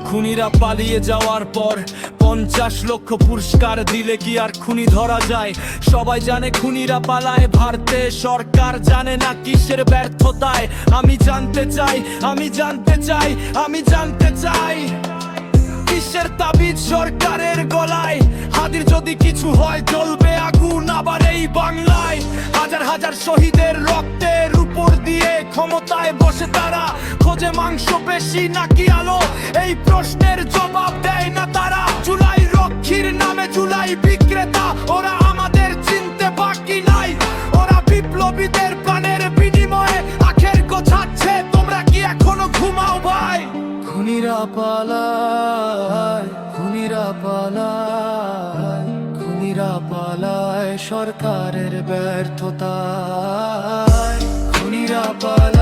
খুনিরা পালিয়ে যাওয়ার পর 50 লক্ষ পুরস্কার দিলে কি আর খুনি ধরা যায়? সবাই জানে খুনিরা পালায় ভারতে, সরকার জানে না কিসের ব্যর্থতায়। আমি জানতে চাই, আমি জানতে চাই, আমি জানতে চাই, কিসের তাবিজ সরকারের গলায়? হাদির যদি কিছু হয় জ্বলবে আগুন আবার এই বাংলায়। হাজার হাজার শহীদের রক্তের উপর দিয়ে ক্ষমতায় বসে তারা, খোঁজে মাংস বেশি নাকি আলো? এই প্রশ্নের জবাব দেয় না তারা। জুলাই রক্ষীর নামে জুলাই বিক্রেতা, ওরা আমাদের চিনতে বাকি নাই। ওরা বিপ্লবীদের প্রাণের বিনিময়ে আখের গোছাচ্ছে, তোমরা কি এখনো ঘুমাও ভাই? খুনিরা পালায়, খুনিরা পালায়, খুনিরা পালায় সরকারের ব্যর্থতায়। খুনিরা পালায়।